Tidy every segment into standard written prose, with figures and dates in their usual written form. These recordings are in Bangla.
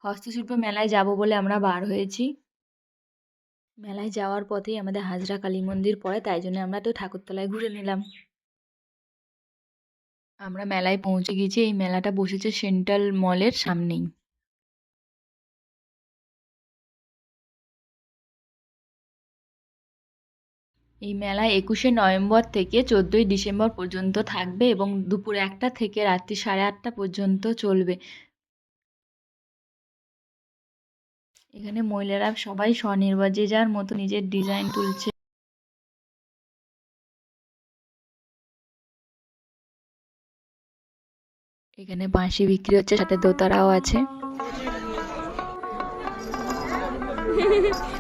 হস্তশিল্প মেলায় যাব বলে আমরা বার হয়েছি। মেলায় যাওয়ার পথেই আমাদের হাজরা কালী মন্দির পড়ে, তাই জন্য আমরা তো ঠাকুরতলায় ঘুরে নিলাম। আমরা মেলায় পৌঁছে গেছি। এই মেলাটা বসেছে সেন্ট্রাল মলের সামনেই। এই মেলা ২১শে নভেম্বর থেকে ১৪ই ডিসেম্বর পর্যন্ত থাকবে এবং দুপুর ১টা থেকে রাত্রি ৮:৩০ পর্যন্ত চলবে। এখানে মহিলারা সবাই স্বনির্ভর, যে যার মতো নিজের ডিজাইন তুলছে। এখানে বাঁশি বিক্রি হচ্ছে, সাথে দোতারাও আছে।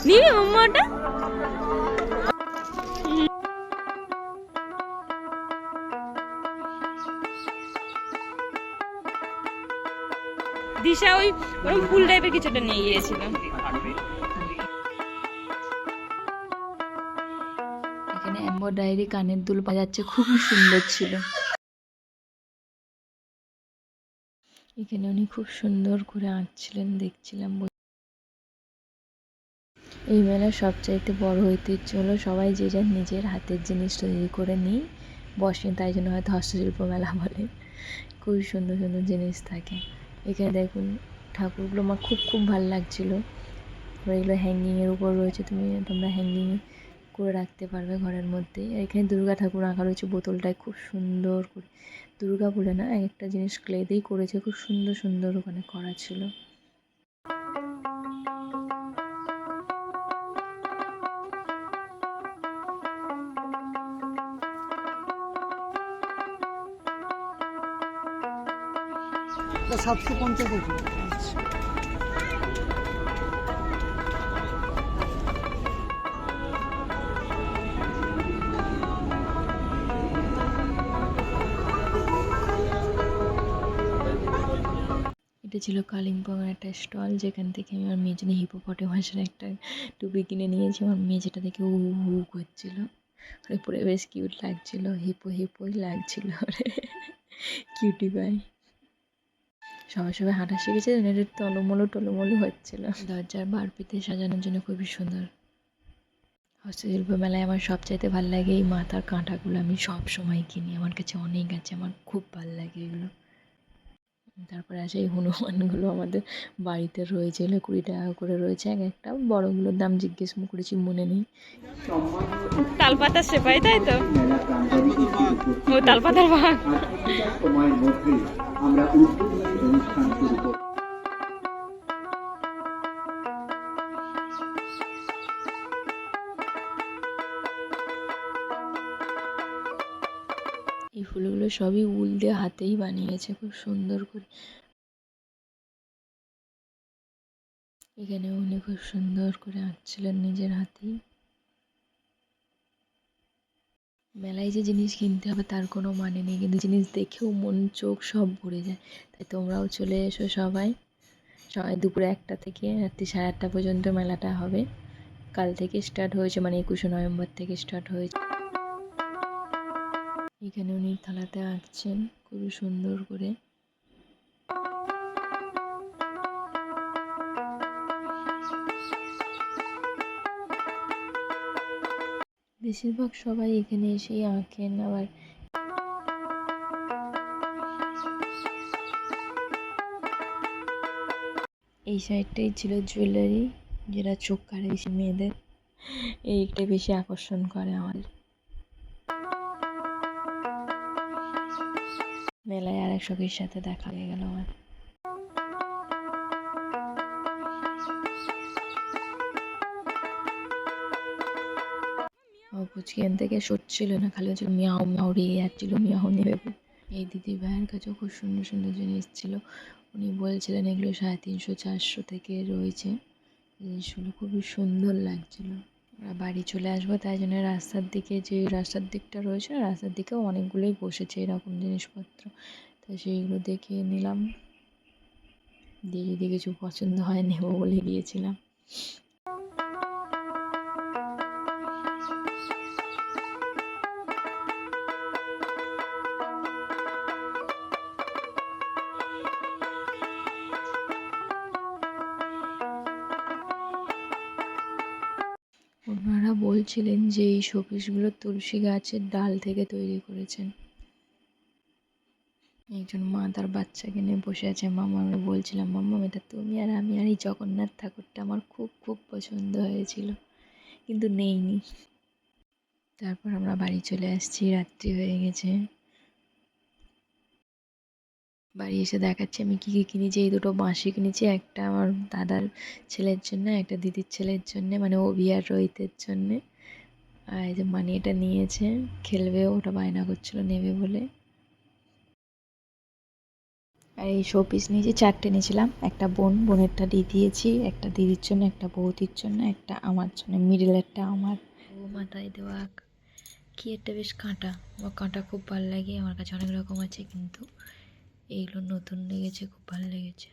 নিবি মোমোটা? দিশা ওই ওরকম ফুল টাইপের কিছুটা নিয়ে গিয়েছিল। এখানে এমব্রয়ডারি কানের দুল পাওয়া যাচ্ছে, খুবই সুন্দর ছিল। এখানে উনি খুব সুন্দর করে আঁকছিলেন, দেখছিলাম। এই মেলার সবচাইতে বড় ঐতিহ্য হলো সবাই যে যার নিজের হাতের জিনিস তৈরি করে নিই বসে, তাই জন্য হয়তো হস্তশিল্প মেলা বলে। খুবই সুন্দর সুন্দর জিনিস থাকে। এখানে দেখুন ঠাকুরগুলো আমার খুব খুব ভালো লাগছিলো। এগুলো হ্যাঙ্গিংয়ের উপর রয়েছে, তোমরা হ্যাঙ্গিং করে রাখতে পারবে ঘরের মধ্যে। এখানে দুর্গা ঠাকুর আঁকা রয়েছে বোতলটায়, খুব সুন্দর করে। দুর্গা বলে না, এক একটা জিনিস ক্লে দিয়েই করেছে, খুব সুন্দর সুন্দর ওখানে করা ছিল। এটা 750 টাকা। এটা ছিল কালিম্পংয়ের একটা স্টল, যেখান থেকে আমি আমার মেয়ের জন্য হিপোপটেমাসের একটা টুপি কিনে নিয়েছি। আমার মেয়ে যেটা দেখে হু হু করছিল, পরে বেশ কিউট লাগছিল, হিপোই লাগছিল। Cutie pie. সবাই সবাই হাঁটা শিখেছে, একটু টলমলো হচ্ছিল। দরজার বারপিতে সাজানোর জন্য খুবই সুন্দর। হস্তশিল্প মেলায় আমার সবচাইতে ভালো লাগে এই মাথার কাঁটাগুলো। আমি সব সময় কিনি, আমার কাছে অনেক আছে, আমার খুব ভালো লাগে এগুলো। তারপরে আসে এই হনুমানগুলো, আমাদের বাড়িতে রয়েছে, এগুলো 20 টাকা করে রয়েছে এক একটা। বড়গুলোর দাম জিজ্ঞেস করেছি, মনে নেই। তালপাতার সেপাই, তাই তো? ও তালপাতার ভাগ। এই ফুলগুলো সবই উল দিয়ে হাতেই বানিয়েছে, খুব সুন্দর করে। এখানে উনি খুব সুন্দর করে আঁকছিলেন নিজের হাতেই। মেলায় যে জিনিস কিনতে হবে তার কোনো মানে নেই, কিন্তু জিনিস দেখেও মন চোখ সব ভরে যায়। তাই তোমরাও চলে এসো সবাই। সবাই দুপুরে 1টা থেকে রাত্রি 8:30 পর্যন্ত মেলাটা হবে। কাল থেকে স্টার্ট হয়েছে, মানে 21শে নভেম্বর থেকে স্টার্ট হয়েছে। এখানে উনি থালাতে আঁকছেন খুবই সুন্দর করে। বেশিরভাগ সবাই এখানে এসেই আঁকেন। আবার এই সাইডটাই ছিল জুয়েলারি, যেটা চোখ কাড়ে বেশি মেয়েদের, এইটাই বেশি আকর্ষণ করে আমাদের। মেলায় আর এক সখীর সাথে দেখা হয়ে গেল আমার। ও পুচকি এখান থেকে সরছিল না, খালি হচ্ছে মিয়াও মিয়াও রেগে যাচ্ছিল, মিয়াও নেবে। এই দিদি ভাইয়ের কাছেও খুব সুন্দর সুন্দর জিনিস ছিল। উনি বলছিলেন এগুলো 350-400 থেকে রয়েছে। জিনিসগুলো খুবই সুন্দর লাগছিল। আমরা বাড়ি চলে আসবো, তাই জন্য রাস্তার দিকে, যে রাস্তার দিকটা রয়েছে রাস্তার দিকেও অনেকগুলোই বসেছে এরকম জিনিসপত্র, তাই সেইগুলো দেখে নিলাম। দিয়ে যদি কিছু পছন্দ হয় নেবো বলে গিয়েছিলাম। বলছিলেন যে এই শোপিসগুলো তুলসী গাছের ডাল থেকে তৈরি করেছেন। একজন মা তার বাচ্চাকে নিয়ে বসে আছে। মামাকে বলছিলাম, মাম্মাম এটা তুমি আর আমি আর এই জগন্নাথ ঠাকুরটা আমার খুব খুব পছন্দ হয়েছিল, কিন্তু নেইনি। তারপর আমরা বাড়ি চলে আসছি, রাত্রি হয়ে গেছে। বাড়ি এসে দেখাচ্ছি আমি কী কী কিনেছি। এই দুটো বাঁশি কিনেছি, একটা আমার দাদার ছেলের জন্য, একটা দিদির ছেলের জন্যে, মানে অভি আর রোহিতের জন্যে। আর এই যে মানি এটা নিয়েছে, খেলবে, ওটা বায়না করছিল নেবে বলে। আর এই শো পিস নিয়েছি, 4টে নিয়েছিলাম। একটা বোনেরটা দিয়েছি, একটা দিদির জন্য, একটা বৌদির জন্য, একটা আমার জন্য, মিডিলেরটা আমার। ও মাথায় দেওয়া কি একটা বেশ কাঁটা, আমার কাঁটা খুব ভালো লাগে। আমার কাছে অনেক রকম আছে, কিন্তু এইগুলো নতুন লেগেছে, খুব ভালো লেগেছে।